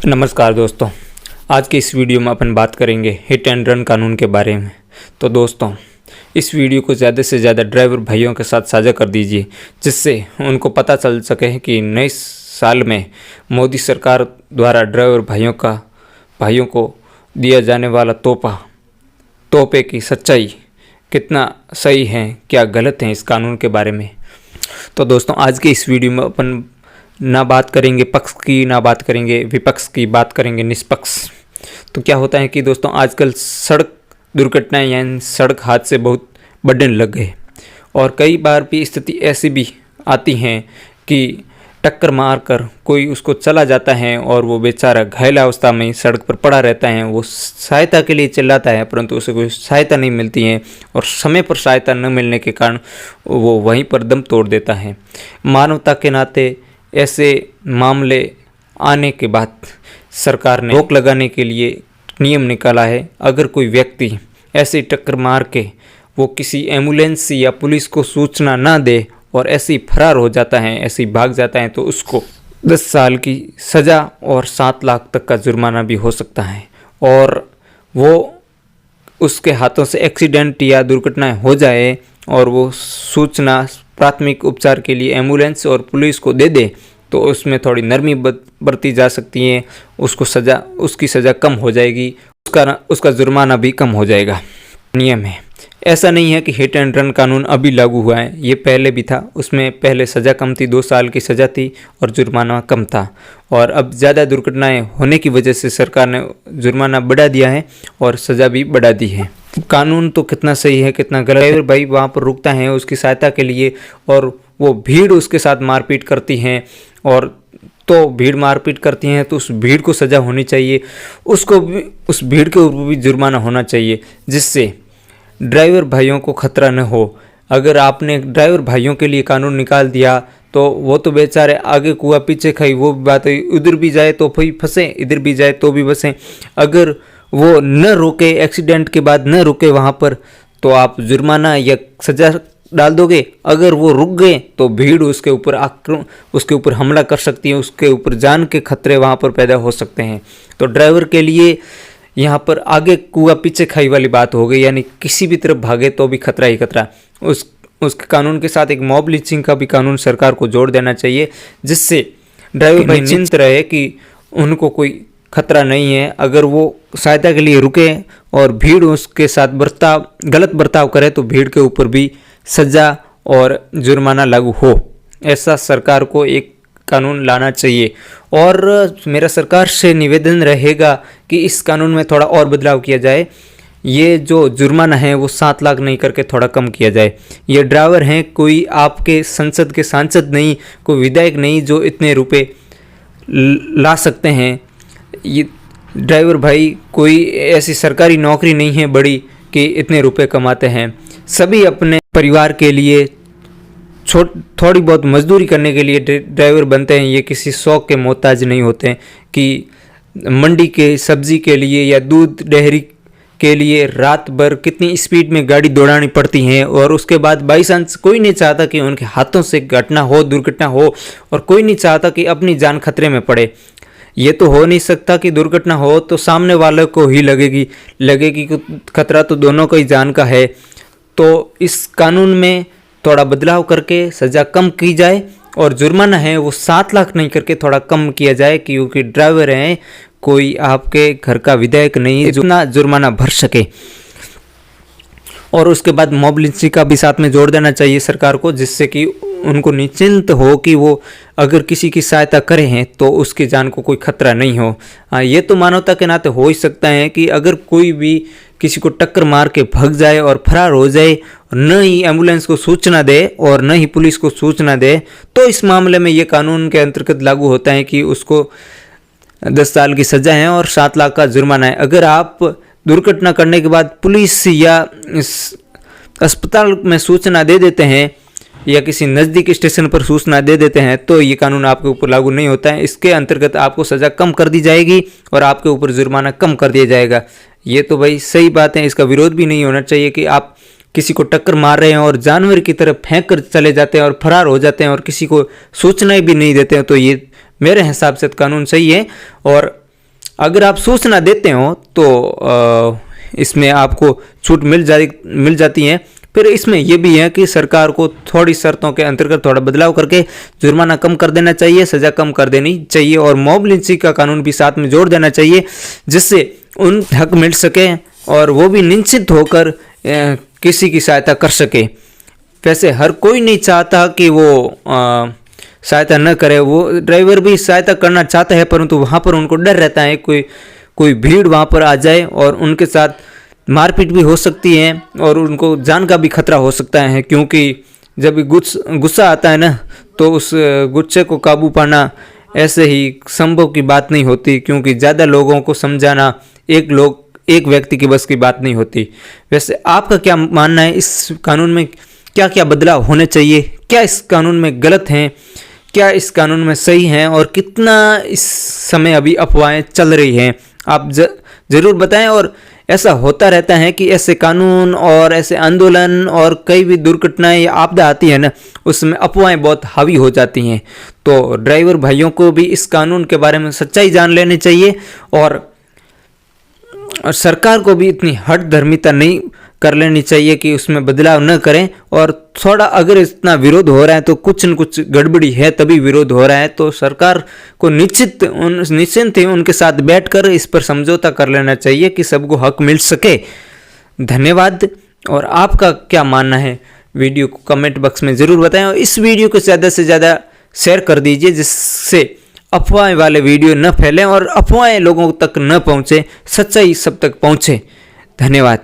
नमस्कार दोस्तों, आज की इस वीडियो में अपन बात करेंगे हिट एंड रन कानून के बारे में। तो दोस्तों, इस वीडियो को ज़्यादा से ज़्यादा ड्राइवर भाइयों के साथ साझा कर दीजिए, जिससे उनको पता चल सके कि नए साल में मोदी सरकार द्वारा ड्राइवर भाइयों को दिया जाने वाला तोहफे की सच्चाई कितना सही है, क्या गलत है इस कानून के बारे में। तो दोस्तों, आज के इस वीडियो में अपन ना बात करेंगे पक्ष की, ना बात करेंगे विपक्ष की, बात करेंगे निष्पक्ष। तो क्या होता है कि दोस्तों, आजकल सड़क दुर्घटनाएं यानी सड़क हादसे बहुत बढ़ने लग गए और कई बार भी स्थिति ऐसी भी आती हैं कि टक्कर मारकर कोई उसको चला जाता है और वो बेचारा घायल अवस्था में सड़क पर पड़ा रहता है। वो सहायता के लिए चिल्लाता है, परंतु उसे कोई सहायता नहीं मिलती है और समय पर सहायता न मिलने के कारण वो वहीं पर दम तोड़ देता है। मानवता के नाते ऐसे मामले आने के बाद सरकार ने रोक लगाने के लिए नियम निकाला है। अगर कोई व्यक्ति ऐसे टक्कर मार के वो किसी एम्बुलेंस या पुलिस को सूचना ना दे और ऐसे ही फरार हो जाता है, ऐसे ही भाग जाता है, तो उसको 10 साल की सज़ा और 7 लाख तक का जुर्माना भी हो सकता है। और वो उसके हाथों से एक्सीडेंट या दुर्घटना हो जाए और वो सूचना प्राथमिक उपचार के लिए एम्बुलेंस और पुलिस को दे दे, तो उसमें थोड़ी नरमी बरती जा सकती है। उसकी सज़ा कम हो जाएगी, उसका जुर्माना भी कम हो जाएगा। नियम है, ऐसा नहीं है कि हिट एंड रन कानून अभी लागू हुआ है, ये पहले भी था। उसमें पहले सज़ा कम थी, 2 साल की सज़ा थी और जुर्माना कम था। और अब ज़्यादा दुर्घटनाएं होने की वजह से सरकार ने जुर्माना बढ़ा दिया है और सज़ा भी बढ़ा दी है। कानून तो कितना सही है कितना गलत है। भाई वहाँ पर रुकता है उसकी सहायता के लिए और वो भीड़ उसके साथ मारपीट करती हैं, और तो भीड़ मारपीट करती हैं तो उस भीड़ को सज़ा होनी चाहिए, उसको भी उस भीड़ के ऊपर भी जुर्माना होना चाहिए, जिससे ड्राइवर भाइयों को खतरा न हो। अगर आपने ड्राइवर भाइयों के लिए कानून निकाल दिया तो वो तो बेचारे आगे कुआ पीछे खाई, वो बात है। उधर भी जाए तो फिर फंसे, इधर भी जाए तो भी फंसे। अगर वो न रुके, एक्सीडेंट के बाद न रुके वहाँ पर, तो आप जुर्माना या सज़ा डाल दोगे। अगर वो रुक गए तो भीड़ उसके ऊपर हमला कर सकती है, उसके ऊपर जान के खतरे वहाँ पर पैदा हो सकते हैं। तो ड्राइवर के लिए यहाँ पर आगे कुआ पीछे खाई वाली बात हो गई, यानी किसी भी तरफ भागे तो भी खतरा ही खतरा। उसके कानून के साथ एक मॉब लिंचिंग का भी कानून सरकार को जोड़ देना चाहिए, जिससे ड्राइवर भाई निश्चिंत रहे कि उनको कोई खतरा नहीं है। अगर वो सहायता के लिए रुके और भीड़ उसके साथ गलत बर्ताव करे तो भीड़ के ऊपर भी सज़ा और जुर्माना लागू हो। ऐसा सरकार को एक कानून लाना चाहिए। और मेरा सरकार से निवेदन रहेगा कि इस कानून में थोड़ा और बदलाव किया जाए। ये जो जुर्माना है वो 7 लाख नहीं करके थोड़ा कम किया जाए। ये ड्राइवर हैं, कोई आपके संसद के सांसद नहीं, कोई विधायक नहीं जो इतने रुपए ला सकते हैं। ये ड्राइवर भाई कोई ऐसी सरकारी नौकरी नहीं है बड़ी कि इतने रुपए कमाते हैं। सभी अपने परिवार के लिए थोड़ी बहुत मजदूरी करने के लिए ड्राइवर बनते हैं। ये किसी शौक के मोहताज नहीं होते कि मंडी के सब्जी के लिए या दूध डेयरी के लिए रात भर कितनी स्पीड में गाड़ी दौड़ानी पड़ती है, और उसके बाद बाई चांस कोई नहीं चाहता कि उनके हाथों से दुर्घटना हो, और कोई नहीं चाहता कि अपनी जान खतरे में पड़े। ये तो हो नहीं सकता कि दुर्घटना हो तो सामने वाले को ही लगेगी कि खतरा तो दोनों का ही जान का है। तो इस कानून में थोड़ा बदलाव करके सज़ा कम की जाए और जुर्माना है वो 7 लाख नहीं करके थोड़ा कम किया जाए, क्योंकि ड्राइवर हैं, कोई आपके घर का विधायक नहीं जो इतना जुर्माना भर सके। और उसके बाद मॉब लिंचिंग का भी साथ में जोड़ देना चाहिए सरकार को, जिससे कि उनको निश्चिंत हो कि वो अगर किसी की सहायता करे हैं तो उसकी जान को कोई खतरा नहीं हो। ये तो मानवता के नाते हो ही सकता है कि अगर कोई भी किसी को टक्कर मार के भाग जाए और फरार हो जाए, न ही एम्बुलेंस को सूचना दे और न ही पुलिस को सूचना दे, तो इस मामले में ये कानून के अंतर्गत लागू होता है कि उसको 10 साल की सज़ा है और 7 लाख का जुर्माना है। अगर आप दुर्घटना करने के बाद पुलिस या अस्पताल में सूचना दे देते हैं या किसी नज़दीक स्टेशन पर सूचना दे देते हैं, तो ये कानून आपके ऊपर लागू नहीं होता है। इसके अंतर्गत आपको सज़ा कम कर दी जाएगी और आपके ऊपर जुर्माना कम कर दिया जाएगा। ये तो भाई सही बात है, इसका विरोध भी नहीं होना चाहिए कि आप किसी को टक्कर मार रहे हैं और जानवर की तरफ फेंक कर चले जाते हैं और फरार हो जाते हैं और किसी को सूचना भी नहीं देते हैं, तो ये मेरे हिसाब से कानून सही है। और अगर आप सूचना देते हो तो इसमें आपको छूट मिल जाती है। फिर इसमें यह भी है कि सरकार को थोड़ी शर्तों के अंतर्गत थोड़ा बदलाव करके जुर्माना कम कर देना चाहिए, सज़ा कम कर देनी चाहिए और मॉब लिंचिंग का कानून भी साथ में जोड़ देना चाहिए, जिससे उन हक मिल सके और वो भी निश्चित होकर किसी की सहायता कर सके। वैसे हर कोई नहीं चाहता कि वो सहायता न करे, वो ड्राइवर भी सहायता करना चाहता है, परंतु वहाँ पर उनको डर रहता है कोई भीड़ वहाँ पर आ जाए और उनके साथ मारपीट भी हो सकती है और उनको जान का भी खतरा हो सकता है, क्योंकि जब गुस्सा आता है ना तो उस गुस्से को काबू पाना ऐसे ही संभव की बात नहीं होती, क्योंकि ज़्यादा लोगों को समझाना एक व्यक्ति की बस की बात नहीं होती। वैसे आपका क्या मानना है, इस कानून में क्या क्या बदलाव होने चाहिए, क्या इस कानून में गलत हैं, क्या इस कानून में सही हैं और कितना इस समय अभी अफवाहें चल रही हैं, आप ज़रूर बताएं। और ऐसा होता रहता है कि ऐसे कानून और ऐसे आंदोलन और कई भी दुर्घटनाएं या आपदा आती है ना, उसमें अफवाहें बहुत हावी हो जाती हैं। तो ड्राइवर भाइयों को भी इस कानून के बारे में सच्चाई जान लेनी चाहिए और सरकार को भी इतनी हठधर्मिता नहीं कर लेनी चाहिए कि उसमें बदलाव न करें। और थोड़ा अगर इतना विरोध हो रहा है तो कुछ न कुछ गड़बड़ी है, तभी विरोध हो रहा है, तो सरकार को निश्चिंत ही उनके साथ बैठकर इस पर समझौता कर लेना चाहिए कि सबको हक मिल सके। धन्यवाद। और आपका क्या मानना है, वीडियो को कमेंट बॉक्स में ज़रूर बताएं और इस वीडियो को ज़्यादा से ज़्यादा शेयर कर दीजिए, जिससे अफवाह वाले वीडियो न फैलें और अफवाहें लोगों तक न पहुँचे, सच्चाई सब तक पहुँचे। धन्यवाद।